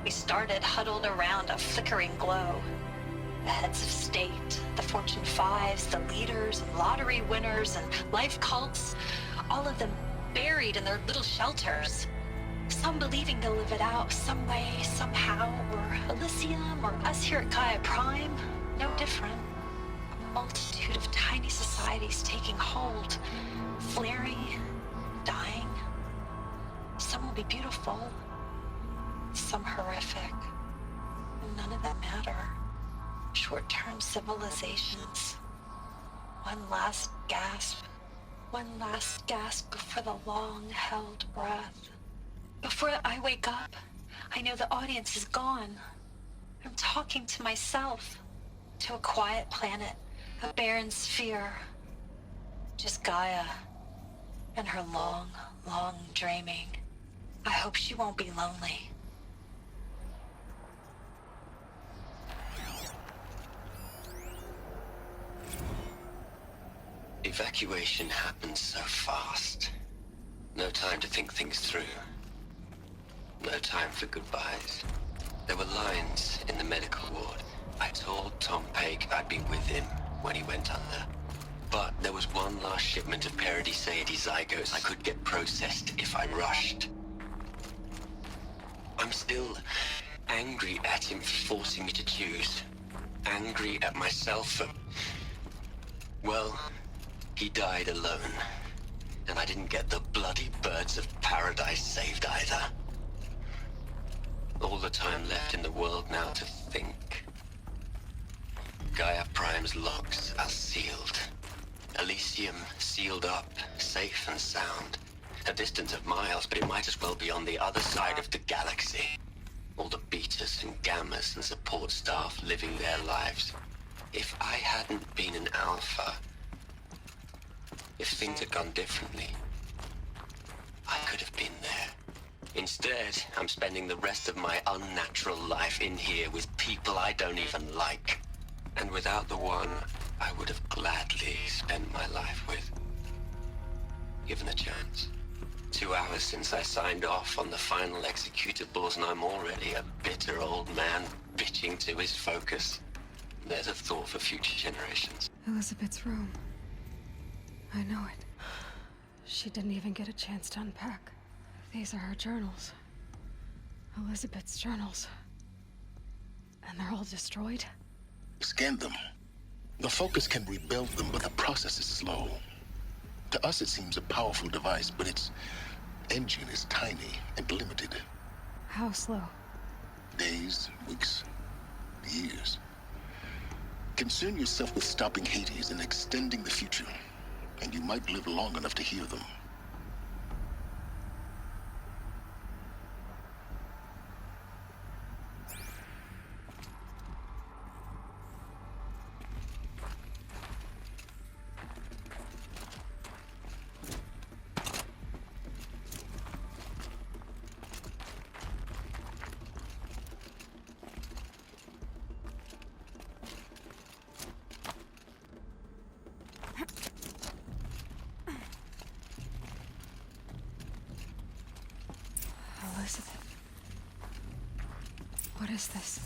We started huddled around a flickering glow. The heads of state, the Fortune 5s, the leaders and lottery winners and life cults, all of them buried in their little shelters. Some believing they'll live it out some way, somehow, or Elysium, or us here at Gaia Prime, no different. A multitude of tiny societies taking hold, flaring, dying. Some will be beautiful, some horrific. None of them matter. Short-term civilizations. One last gasp before the long-held breath. Before I wake up, I know the audience is gone. I'm talking to myself, to a quiet planet, a barren sphere. Just Gaia and her long, long dreaming. I hope she won't be lonely. Evacuation happened so fast. No time to think things through. No time for goodbyes. There were lines in the medical ward. I told Tom Paige I'd be with him when he went under. But there was one last shipment of Paradiseidae zygotes I could get processed if I rushed. I'm still angry at him for forcing me to choose. Angry at myself for... well, he died alone. And I didn't get the bloody birds of paradise saved either. All the time left in the world now to think. Gaia Prime's locks are sealed. Elysium sealed up, safe and sound. A distance of miles, but it might as well be on the other side of the galaxy. All the betas and gammas and support staff living their lives. If I hadn't been an alpha, if things had gone differently, I could have been there. Instead, I'm spending the rest of my unnatural life in here with people I don't even like. And without the one I would have gladly spent my life with. Given a chance. 2 hours since I signed off on the final executables, and I'm already a bitter old man bitching to his focus. There's a thought for future generations. Elizabeth's room. I know it. She didn't even get a chance to unpack. These are her journals. Elizabeth's journals. And they're all destroyed? Scan them. The Focus can rebuild them, but the process is slow. To us it seems a powerful device, but its engine is tiny and limited. How slow? Days, weeks, years. Concern yourself with stopping Hades and extending the future, and you might live long enough to hear them. Elizabeth. What is this?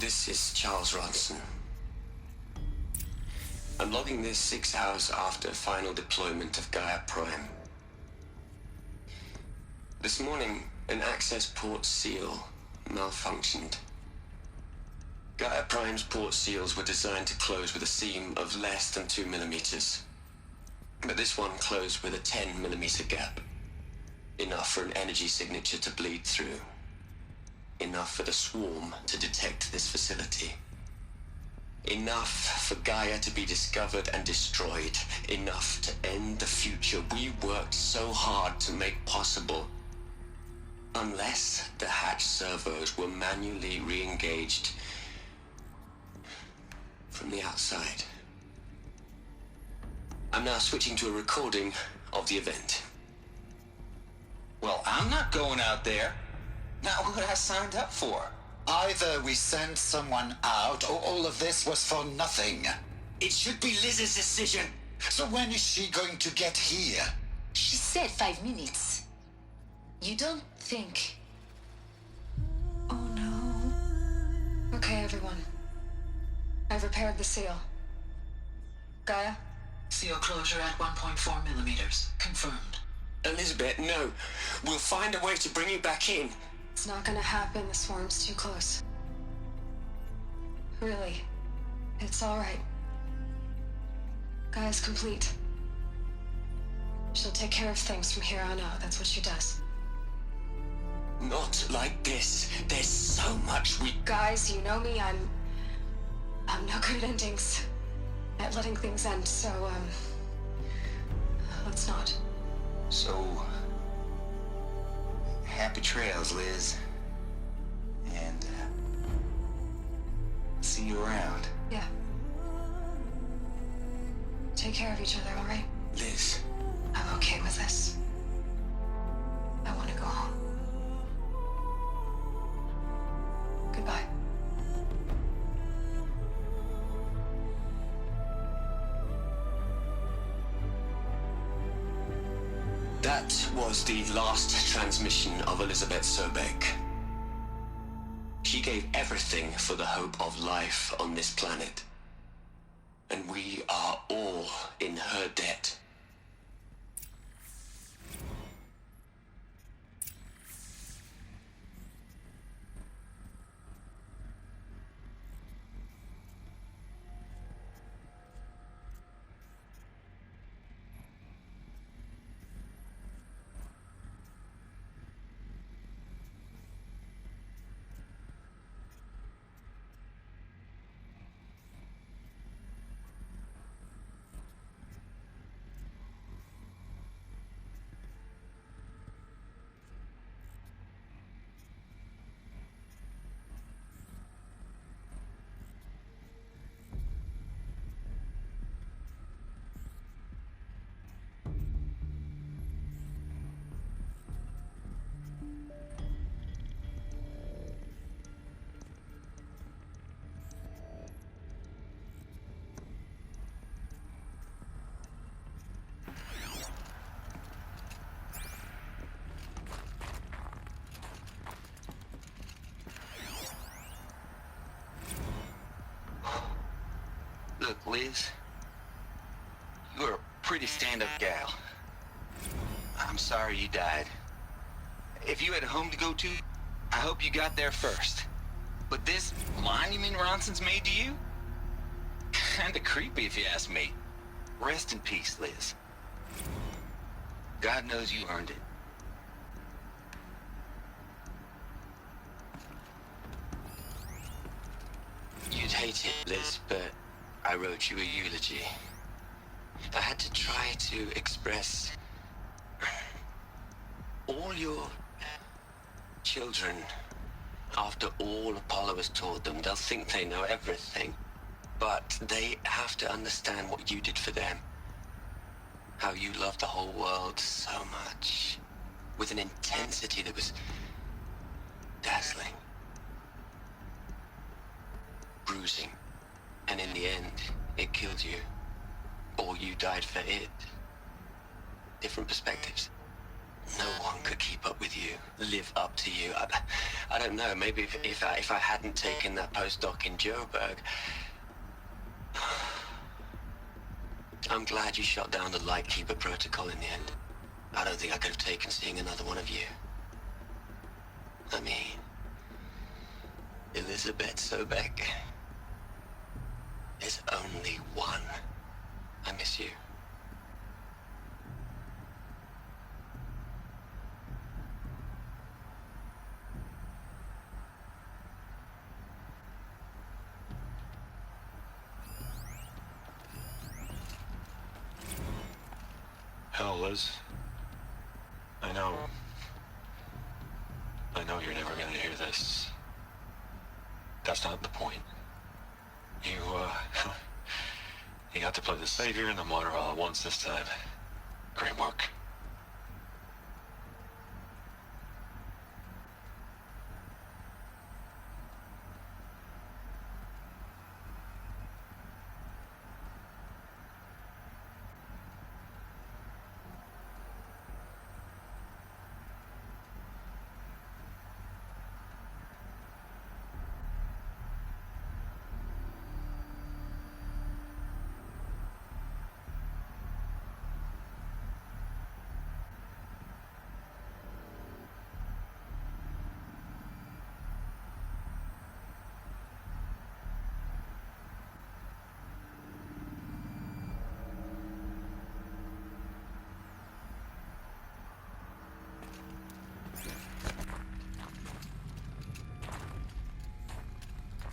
This is Charles Ronson. I'm logging this 6 hours after final deployment of Gaia Prime. This morning, an access port seal malfunctioned. Gaia Prime's port seals were designed to close with a seam of less than 2 millimeters. But this one closed with a 10 millimeter gap. Enough for an energy signature to bleed through. Enough for the swarm to detect this facility. Enough for Gaia to be discovered and destroyed. Enough to end the future we worked so hard to make possible. Unless the hatch servos were manually re-engaged from the outside. I'm now switching to a recording of the event. Well, I'm not going out there. Not what I signed up for. Either we send someone out, or all of this was for nothing. It should be Liz's decision. So when is she going to get here? She said 5 minutes. You don't think... Oh no. Okay, everyone. I've repaired the seal. Gaia? Seal closure at 1.4 millimeters. Confirmed. Elizabeth, no. We'll find a way to bring you back in. It's not gonna happen. The swarm's too close. Really. It's alright. Gaia's complete. She'll take care of things from here on out. That's what she does. Not like this. There's so much we... Guys, you know me. I'm no good at endings. At letting things end, so, let's not. So... happy trails, Liz. And, see you around. Yeah. Take care of each other, alright? Liz. I'm okay with this. I want to go home. Goodbye. That was the last transmission of Elizabeth Sobek. She gave everything for the hope of life on this planet. And we are all in her debt. Look, Liz, you're a pretty stand-up gal. I'm sorry you died. If you had a home to go to, I hope you got there first. But this monument Ronson's made to you? Kinda creepy if you ask me. Rest in peace, Liz. God knows you earned it. You'd hate it, Liz, but I wrote you a eulogy. I had to try to express all your children. After all Apollo has taught them, they'll think they know everything. But they have to understand what you did for them. How you loved the whole world so much. With an intensity that was dazzling. Bruising. And in the end, it killed you. Or you died for it. Different perspectives. No one could keep up with you, live up to you. I don't know, maybe if I hadn't taken that postdoc in Joburg. I'm glad you shot down the Lightkeeper protocol in the end. I don't think I could have taken seeing another one of you. I mean, Elizabeth Sobek is only one. I miss you. Hell, Liz. I know you're never gonna hear this. That's not the point. You, you got to play the savior and the martyr all at once this time. Great work.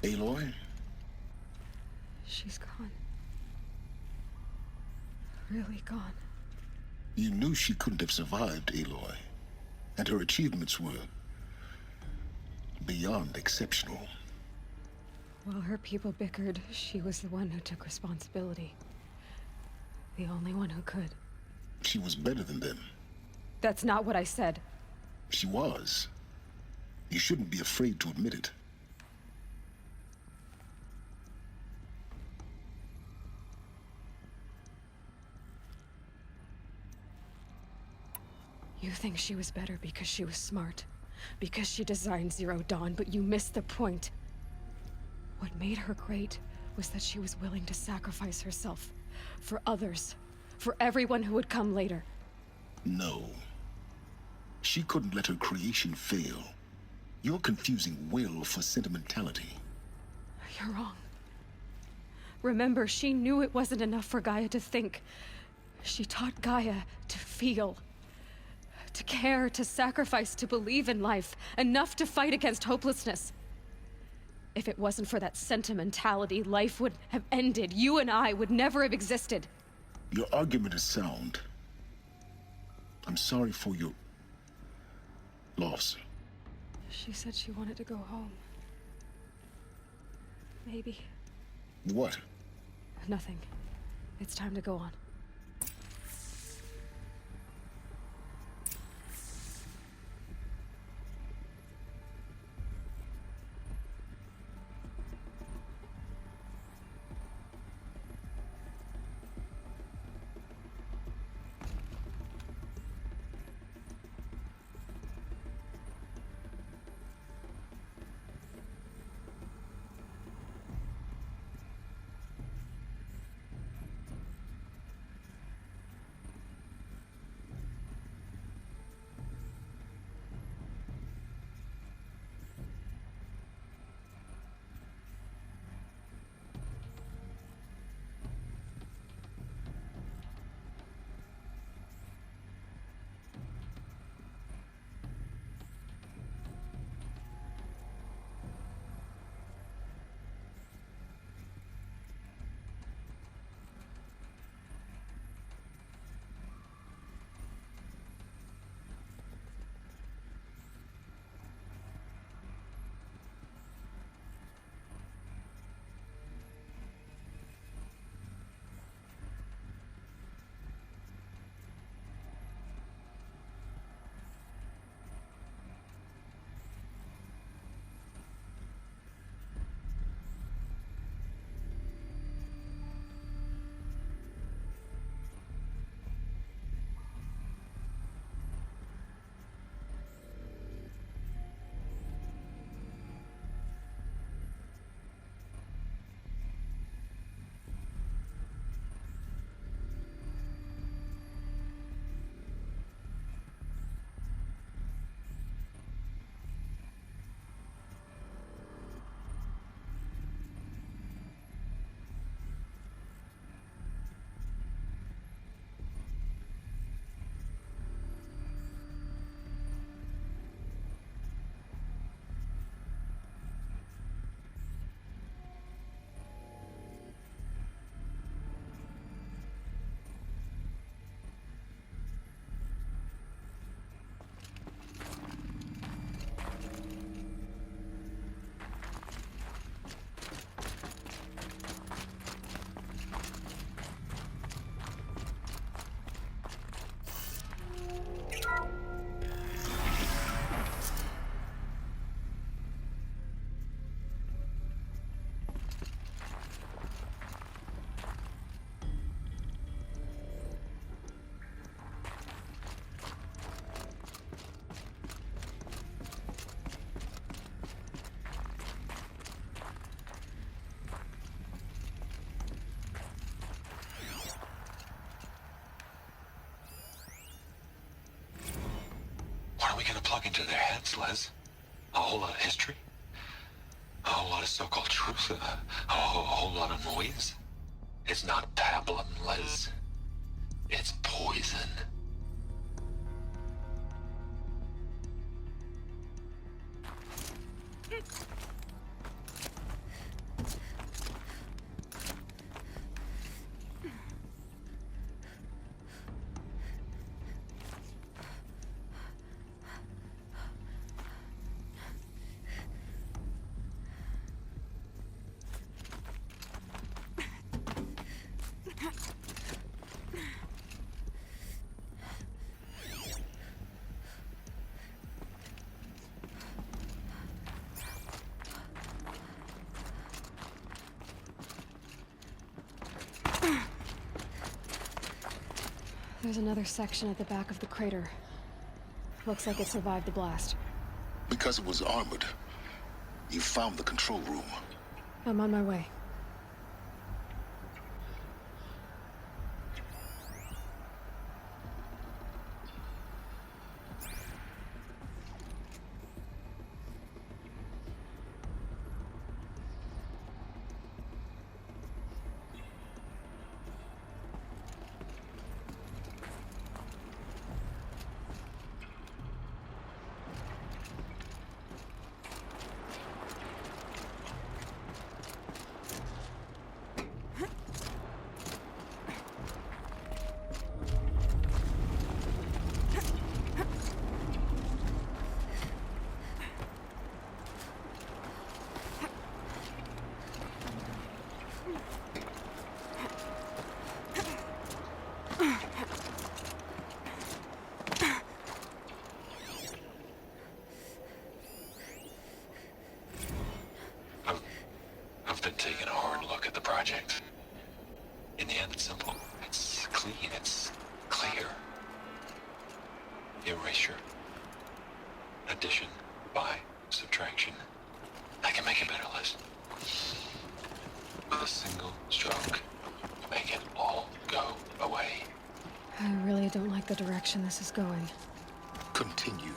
Aloy? She's gone. Really gone. You knew she couldn't have survived, Aloy. And her achievements were beyond exceptional. While her people bickered, she was the one who took responsibility. The only one who could. She was better than them. That's not what I said. She was. You shouldn't be afraid to admit it. You think she was better because she was smart, because she designed Zero Dawn, but you missed the point. What made her great was that she was willing to sacrifice herself for others, for everyone who would come later. No. She couldn't let her creation fail. You're confusing will for sentimentality. You're wrong. Remember, she knew it wasn't enough for Gaia to think. She taught Gaia to feel. To care, to sacrifice, to believe in life, enough to fight against hopelessness. If it wasn't for that sentimentality, life would have ended. You and I would never have existed. Your argument is sound. I'm sorry for your loss. She said she wanted to go home. Maybe. What? Nothing. It's time to go on. plug into their heads, Les. A whole lot of history. A whole lot of so-called truth. A whole lot of noise. It's not pablum, Les. It's poison. There's another section at the back of the crater. Looks like it survived the blast. Because it was armored, you found the control room. I'm on my way. I've been taking a hard look at the project. In the end, it's simple. It's clean. It's clear. Erasure. Addition. By. Subtraction. I can make a better list. With a single stroke. Make it all go away. I really don't like the direction this is going. Continue.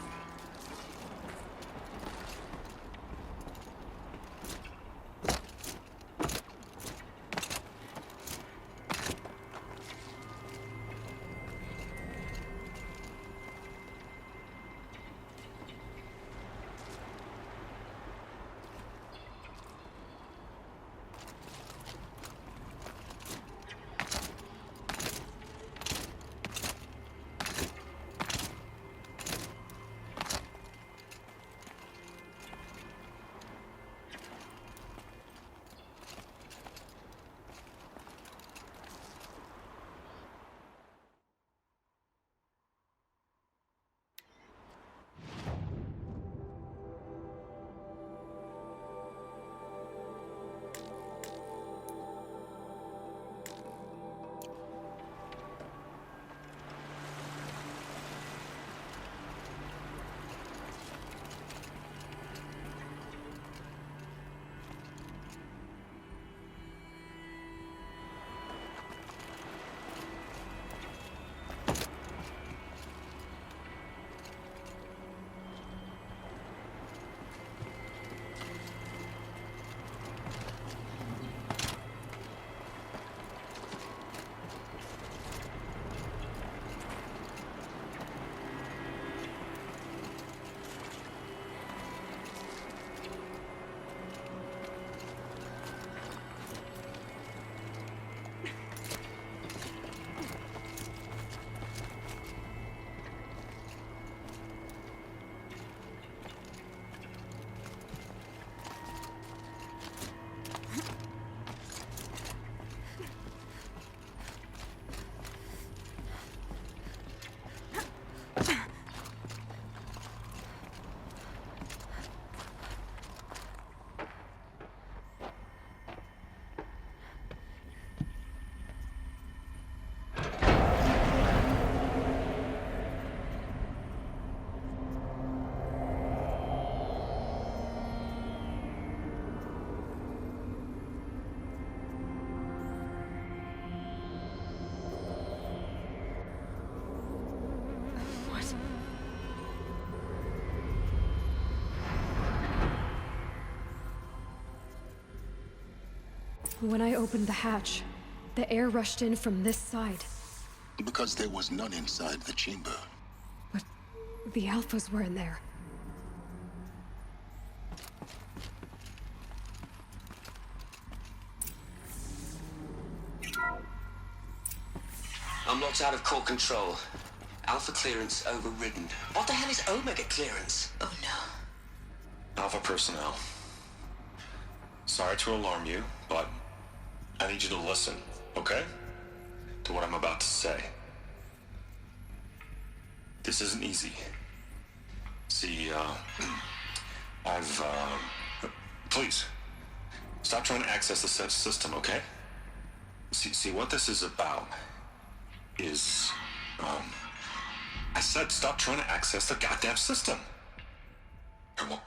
When I opened the hatch, the air rushed in from this side. Because there was none inside the chamber. But the Alphas were in there. I'm locked out of core control. Alpha clearance overridden. What the hell is Omega clearance? Oh no. Alpha personnel. Sorry to alarm you, but I need you to listen, okay? To what I'm about to say. This isn't easy. See, please, stop trying to access the set system, okay? See, what this is about is, I said stop trying to access the goddamn system.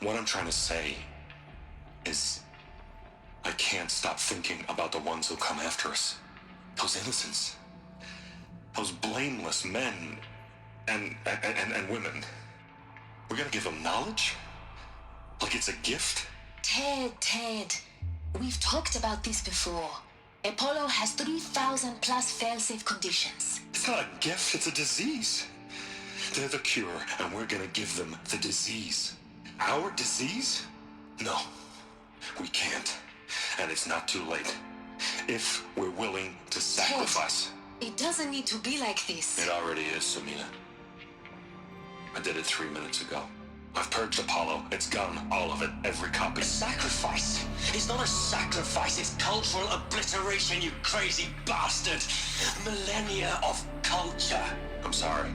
What I'm trying to say is, I can't stop thinking about the ones who come after us. Those innocents. Those blameless men and women. We're gonna give them knowledge? Like it's a gift? Ted. We've talked about this before. Apollo has 3,000 plus fail-safe conditions. It's not a gift, it's a disease. They're the cure, and we're gonna give them the disease. Our disease? No, we can't. And it's not too late. If we're willing to sacrifice. It doesn't need to be like this. It already is, Samina. I did it 3 minutes ago. I've purged Apollo. It's gone. All of it. Every copy. A sacrifice? It's not a sacrifice, it's cultural obliteration, you crazy bastard! Millennia of culture! I'm sorry.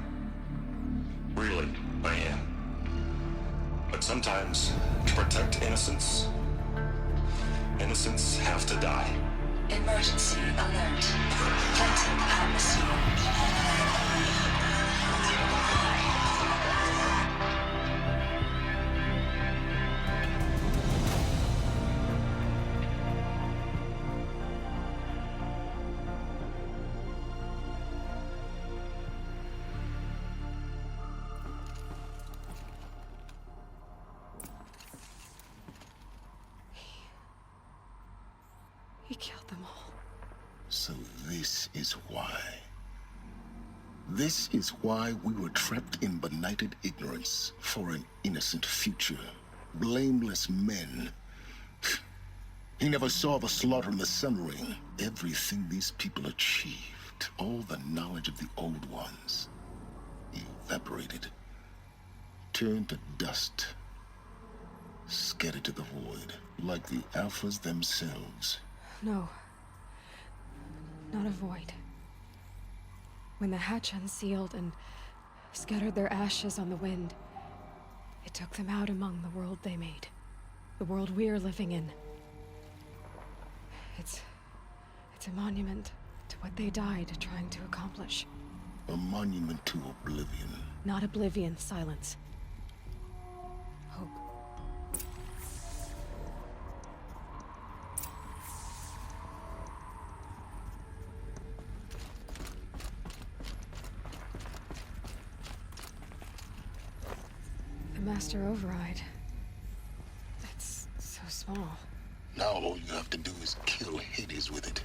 Really, I am. But sometimes, to protect innocence, innocents have to die. Emergency alert. Planting atmosphere. He killed them all. So this is why. This is why we were trapped in benighted ignorance for an innocent future. Blameless men. He never saw the slaughter in the Sun Ring. Everything these people achieved, all the knowledge of the old ones, evaporated, turned to dust, scattered to the void, like the Alphas themselves. No. Not a void. When the hatch unsealed and scattered their ashes on the wind, it took them out among the world they made. The world we're living in. It's a monument to what they died trying to accomplish. A monument to oblivion. Not oblivion, silence. Hope. The Master Override. That's so small. Now all you have to do is kill Hades with it.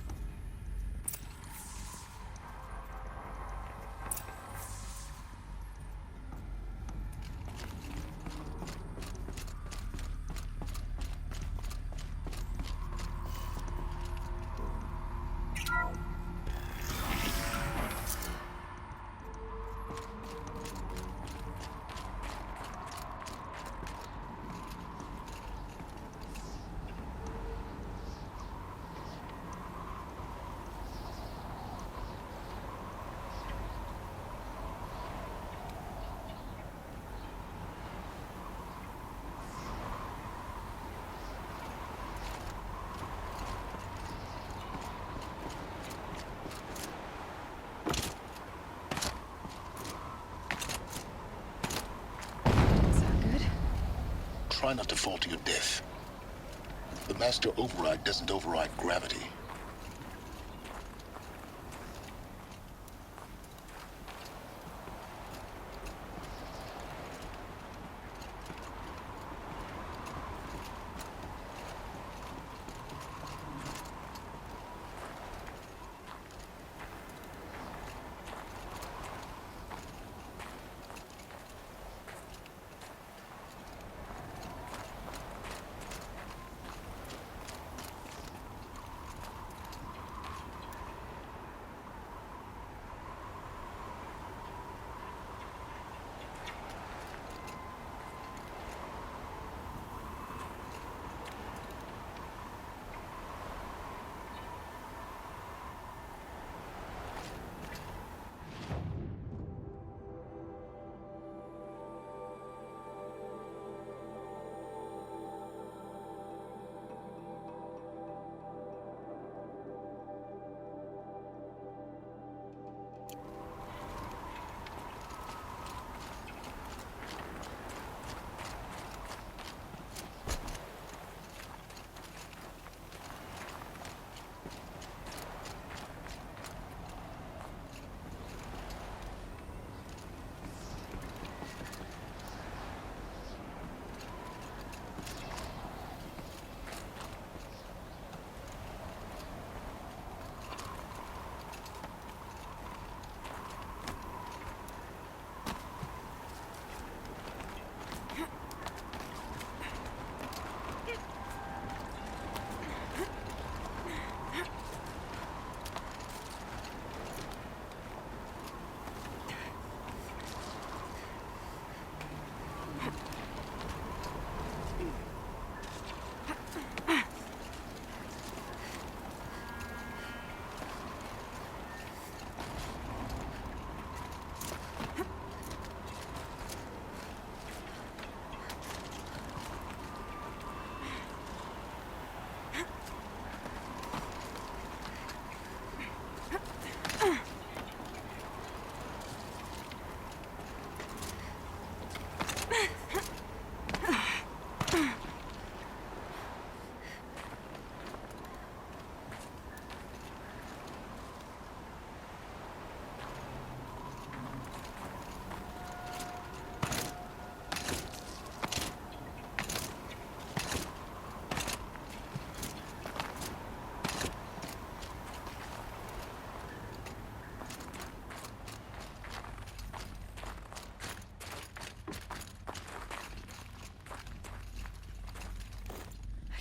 Try not to fall to your death. The Master Override doesn't override gravity.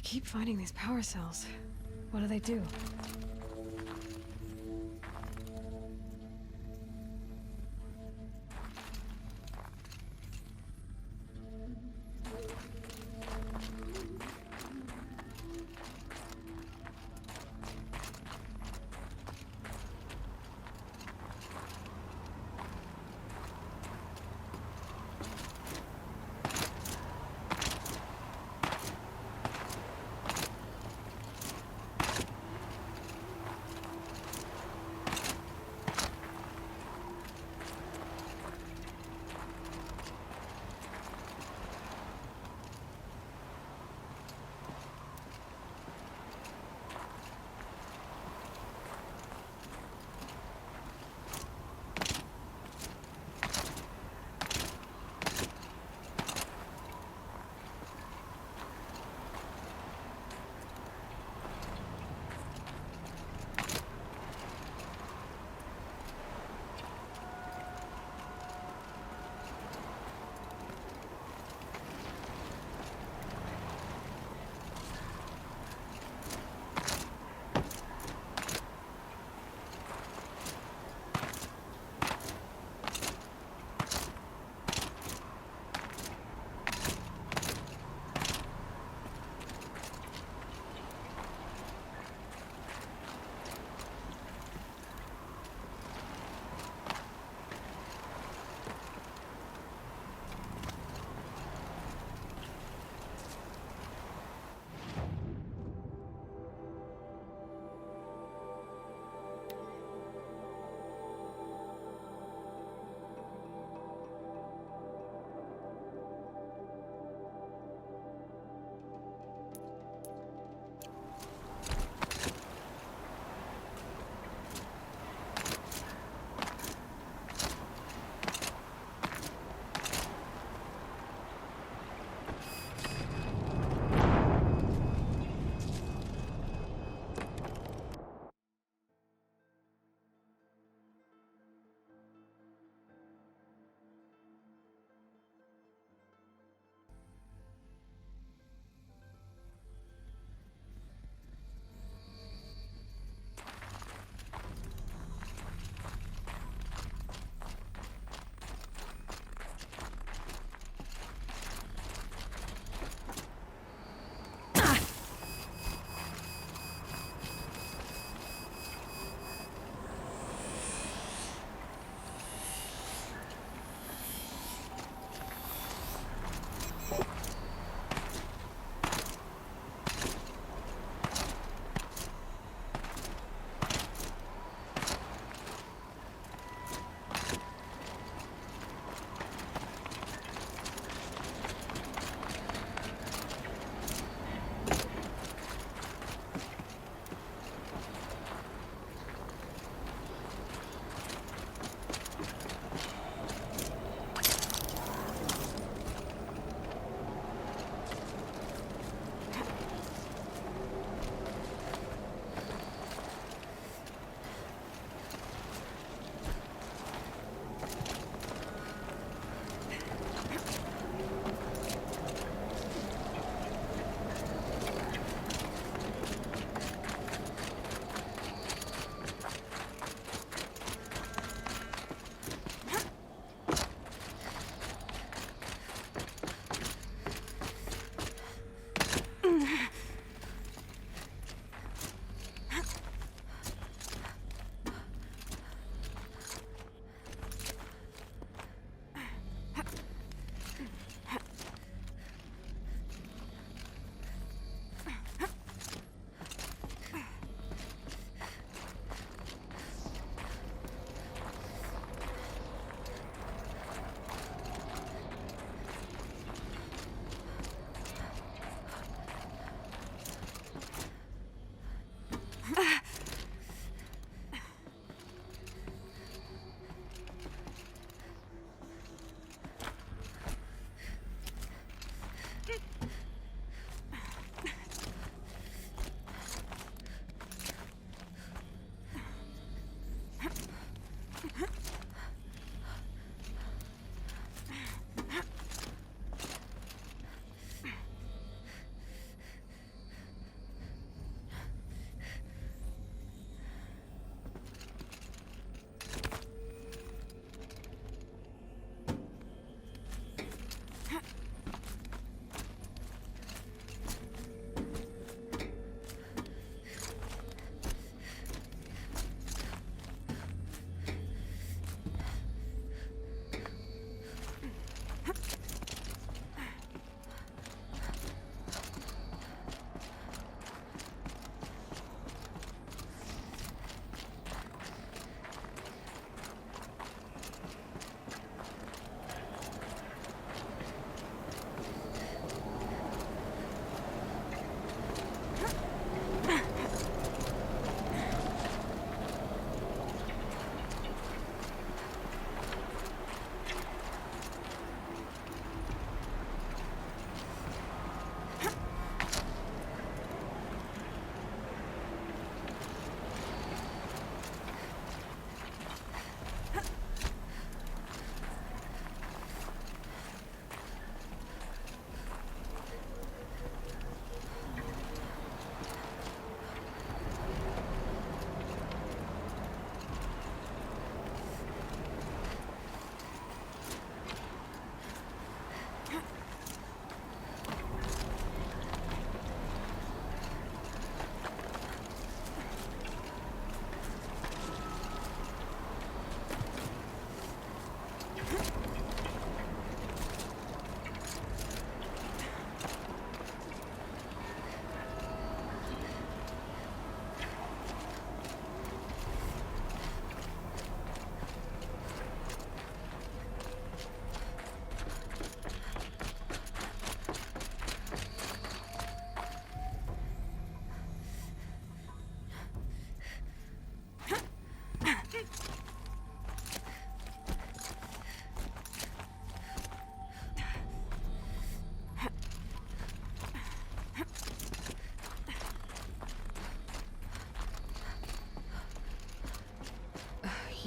keep finding these power cells. What do they do?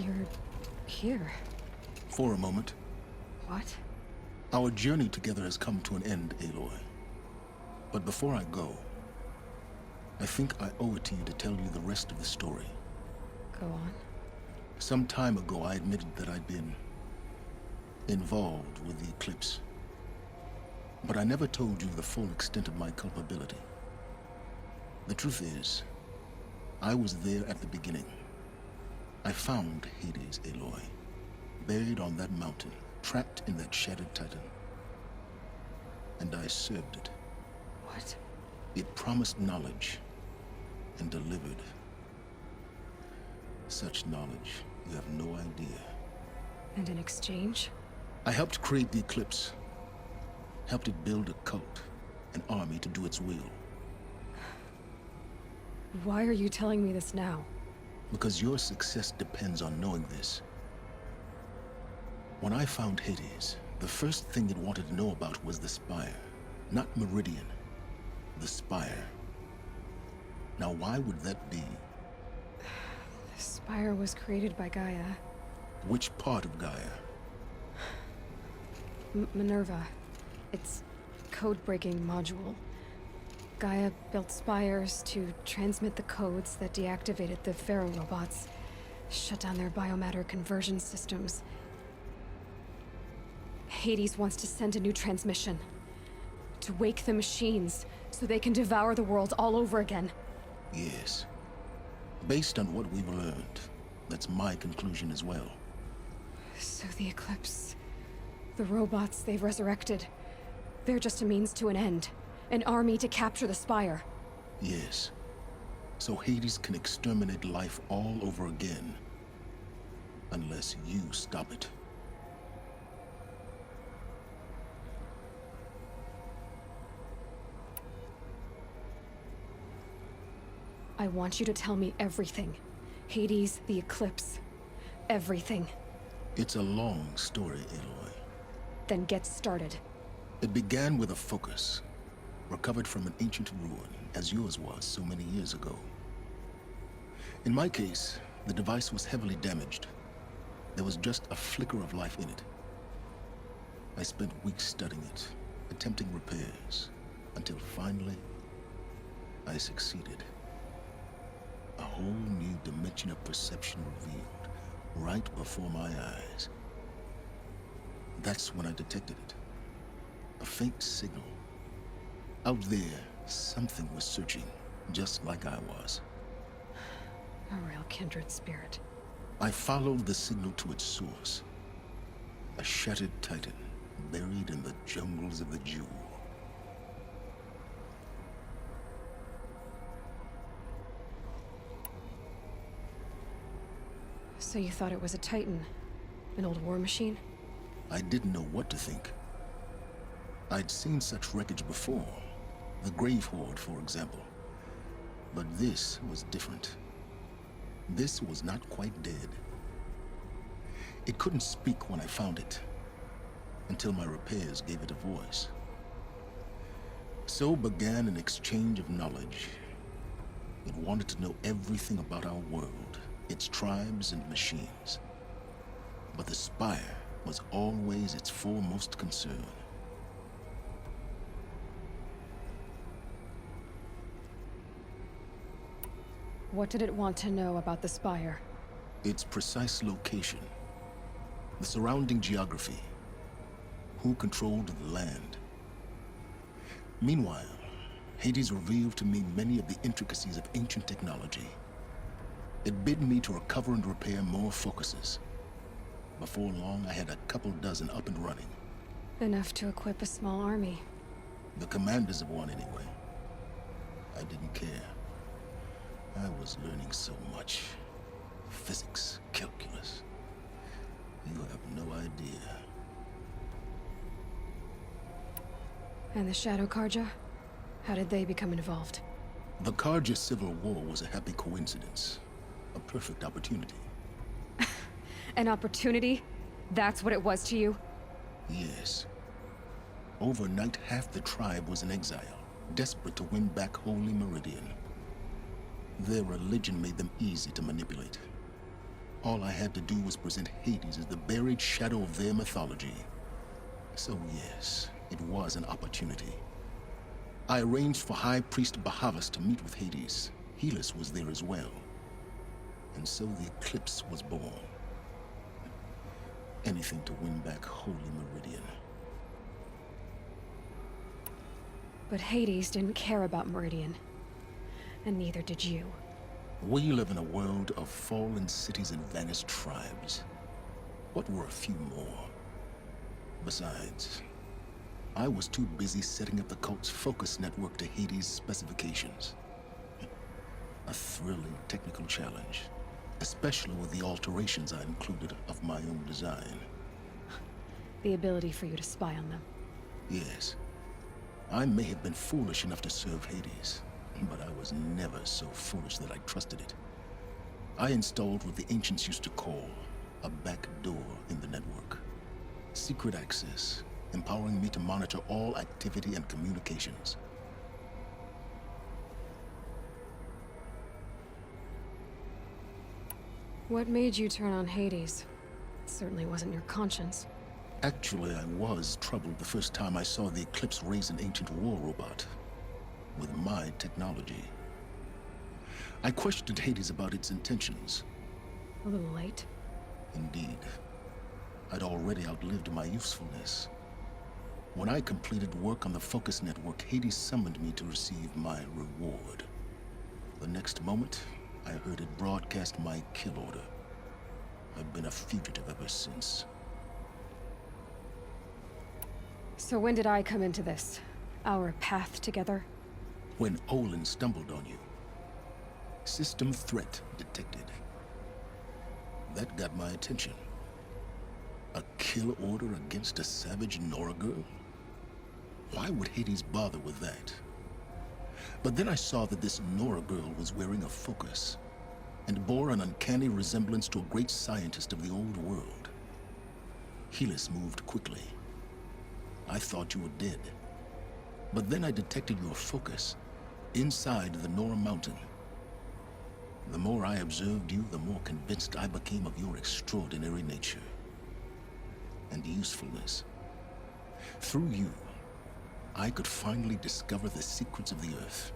You're here. For a moment. What? Our journey together has come to an end, Aloy. But before I go, I think I owe it to you to tell you the rest of the story. Go on. Some time ago, I admitted that I'd been involved with the Eclipse. But I never told you the full extent of my culpability. The truth is, I was there at the beginning. I found Hades, Aloy, buried on that mountain, trapped in that shattered titan. And I served it. What? It promised knowledge and delivered. Such knowledge, you have no idea. And in exchange? I helped create the Eclipse. Helped it build a cult, an army to do its will. Why are you telling me this now? Because your success depends on knowing this. When I found Hades, the first thing it wanted to know about was the Spire. Not Meridian. The Spire. Now why would that be? The Spire was created by Gaia. Which part of Gaia? Minerva. Its code-breaking module. Gaia built spires to transmit the codes that deactivated the Pharaoh robots, shut down their biomatter conversion systems. Hades wants to send a new transmission. To wake the machines, so they can devour the world all over again. Yes. Based on what we've learned, that's my conclusion as well. So the Eclipse... the robots they've resurrected... they're just a means to an end. An army to capture the Spire. Yes. So Hades can exterminate life all over again. Unless you stop it. I want you to tell me everything. Hades, the Eclipse. Everything. It's a long story, Aloy. Then get started. It began with a focus. Recovered from an ancient ruin, as yours was so many years ago. In my case, the device was heavily damaged. There was just a flicker of life in it. I spent weeks studying it, attempting repairs, until finally, I succeeded. A whole new dimension of perception revealed, right before my eyes. That's when I detected it. A faint signal. Out there, something was searching, just like I was. A real kindred spirit. I followed the signal to its source. A shattered titan, buried in the jungles of the Jewel. So you thought it was a titan? An old war machine? I didn't know what to think. I'd seen such wreckage before. The Grave Horde, for example. But this was different. This was not quite dead. It couldn't speak when I found it, until my repairs gave it a voice. So began an exchange of knowledge. It wanted to know everything about our world, its tribes and machines. But the Spire was always its foremost concern. What did it want to know about the Spire? Its precise location, the surrounding geography, who controlled the land. Meanwhile, Hades revealed to me many of the intricacies of ancient technology. It bid me to recover and repair more focuses. Before long, I had a couple dozen up and running. Enough to equip a small army. The commanders of one, anyway. I didn't care. I was learning so much. Physics, calculus. You have no idea. And the Shadow Carja? How did they become involved? The Carja Civil War was a happy coincidence. A perfect opportunity. An opportunity? That's what it was to you? Yes. Overnight, half the tribe was in exile, desperate to win back Holy Meridian. Their religion made them easy to manipulate. All I had to do was present Hades as the buried shadow of their mythology. So yes, it was an opportunity. I arranged for High Priest Bahavas to meet with Hades. Helis was there as well. And so the Eclipse was born. Anything to win back Holy Meridian. But Hades didn't care about Meridian. And neither did you. We live in a world of fallen cities and vanished tribes. What were a few more? Besides, I was too busy setting up the cult's focus network to Hades' specifications. A thrilling technical challenge, especially with the alterations I included of my own design. The ability for you to spy on them. Yes. I may have been foolish enough to serve Hades, but I was never so foolish that I trusted it. I installed what the ancients used to call a back door in the network. Secret access, empowering me to monitor all activity and communications. What made you turn on Hades? It certainly wasn't your conscience. Actually, I was troubled the first time I saw the Eclipse raise an ancient war robot. With my technology. I questioned Hades about its intentions. A little late. Indeed. I'd already outlived my usefulness. When I completed work on the Focus Network, Hades summoned me to receive my reward. The next moment, I heard it broadcast my kill order. I've been a fugitive ever since. So when did I come into this? Our path together? When Olin stumbled on you. System threat detected. That got my attention. A kill order against a savage Nora girl? Why would Hades bother with that? But then I saw that this Nora girl was wearing a focus, and bore an uncanny resemblance to a great scientist of the old world. Helis moved quickly. I thought you were dead. But then I detected your focus inside the Nora Mountain. The more I observed you, the more convinced I became of your extraordinary nature and usefulness. Through you, I could finally discover the secrets of the Earth.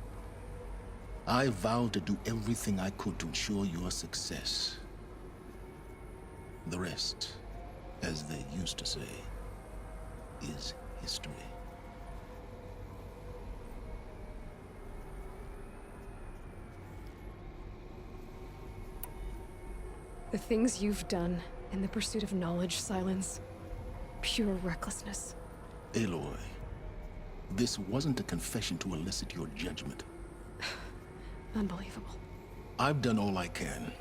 I vowed to do everything I could to ensure your success. The rest, as they used to say, is history. The things you've done in the pursuit of knowledge, Silence. Pure recklessness. Aloy, this wasn't a confession to elicit your judgment. Unbelievable. I've done all I can.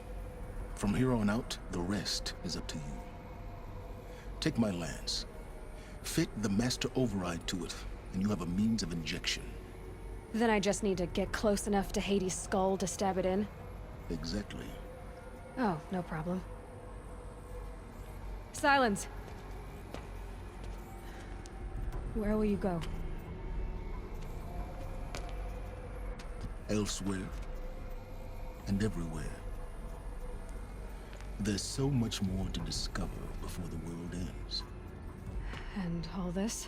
From here on out, the rest is up to you. Take my lance. Fit the master override to it, and you have a means of injection. Then I just need to get close enough to Hades' skull to stab it in? Exactly. Oh, no problem. Silence! Where will you go? Elsewhere. And everywhere. There's so much more to discover before the world ends. And all this?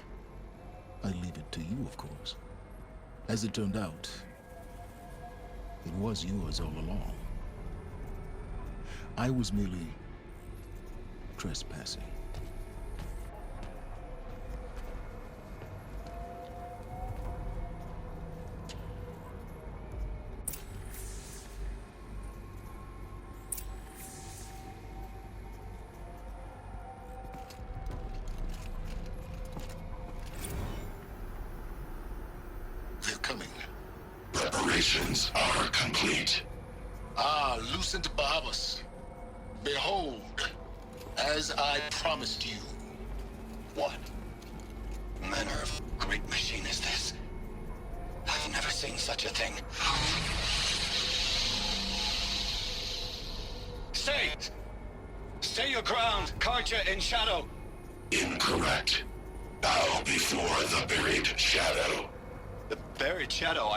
I leave it to you, of course. As it turned out, it was yours all along. I was merely trespassing. They're coming. Preparations are complete. Ah, Lucent Bahavas. Behold, as I promised you. What manner of great machine is this? I've never seen such a thing. Stay! Stay your ground, Karja in shadow! Incorrect. Bow before the buried shadow. The buried shadow,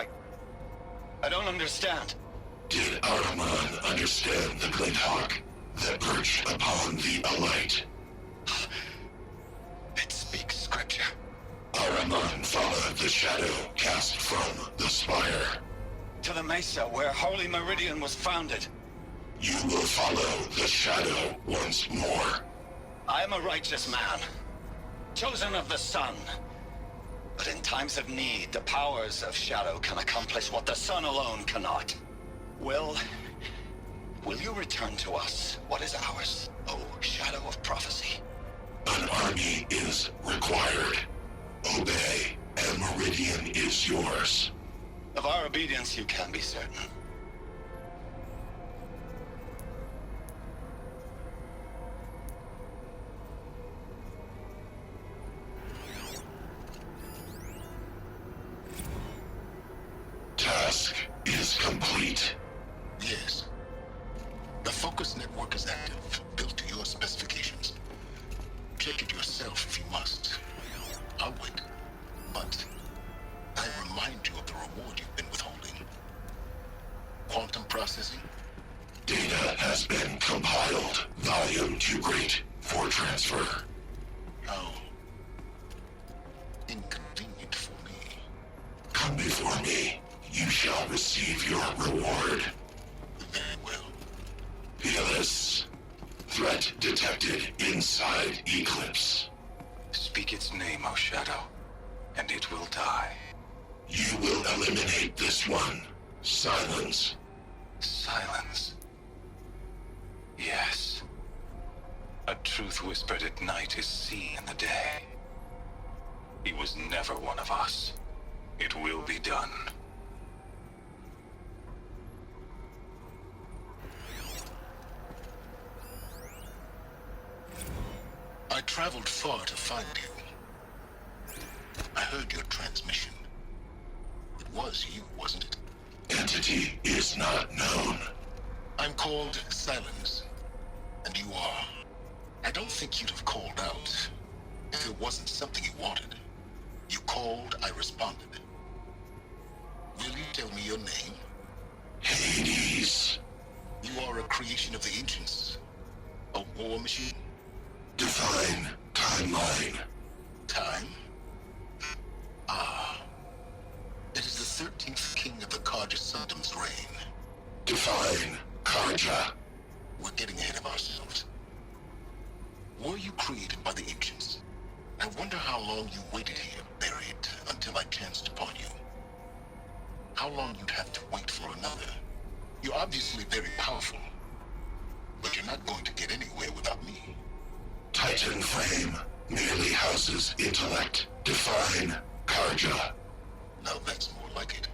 I don't understand. Did Ahriman understand the Glint Hawk? that perch upon the alight. It speaks scripture. Ahriman followed the shadow cast from the spire. To the mesa where Holy Meridian was founded. You will follow the shadow once more. I am a righteous man, chosen of the sun. But in times of need, the powers of shadow can accomplish what the sun alone cannot. Will you return to us what is ours, O Shadow of Prophecy? An army is required. Obey, and Meridian is yours. Of our obedience you can be certain. Task is complete. Yes. The Focus network is active, built to your specifications. Check it yourself if you must. I'll wait. But I remind you of the reward you've been withholding. Quantum processing? Data has been compiled. Volume too great for transfer. How inconvenient for me. Come before me. You shall receive your reward. Very well. Peerless. Threat detected inside Eclipse. Speak its name, O Shadow, and it will die. You will eliminate this one. Silence. Silence. Yes. A truth whispered at night is seen in the day. He was never one of us. It will be done. I traveled far to find you. I heard your transmission. It was you, wasn't it? Entity is not known. I'm called Silence, and you are. I don't think you'd have called out if it wasn't something you wanted. You called, I responded. Will you tell me your name? Hades. You are a creation of the ancients. A war machine? Define timeline. Time? Ah. It is the 13th king of the Carja Sanctum's reign. Define Karja. We're getting ahead of ourselves. Were you created by the ancients? I wonder how long you waited here, buried, until I chanced upon you. How long you'd have to wait for another. You're obviously very powerful, but you're not going to get anywhere without me. Titan Flame merely houses intellect. Define Karja. Now that's more like it.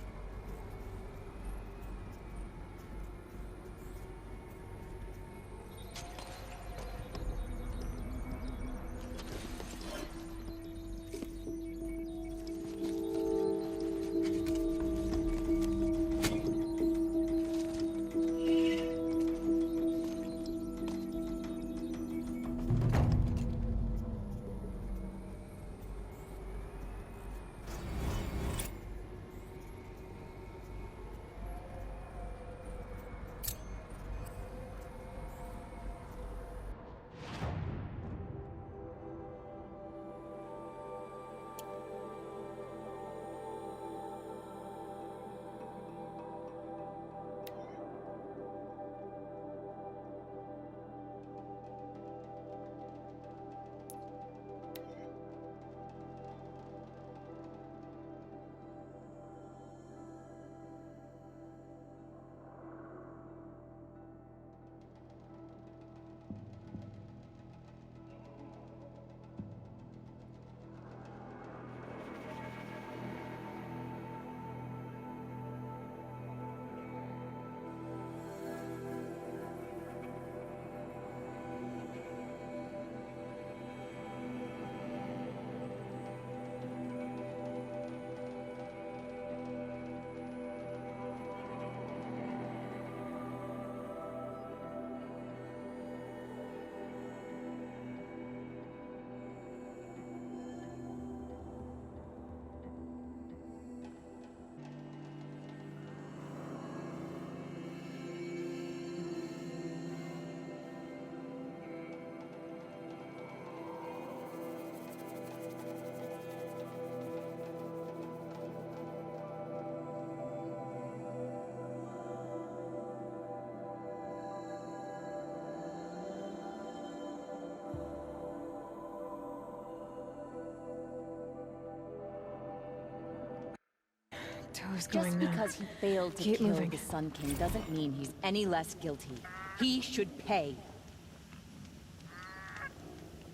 Who's going Just now? because he failed to Keep kill moving. the Sun King doesn't mean he's any less guilty. He should pay.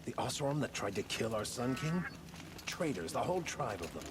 The Oseram that tried to kill our Sun King? Traitors, the whole tribe of them.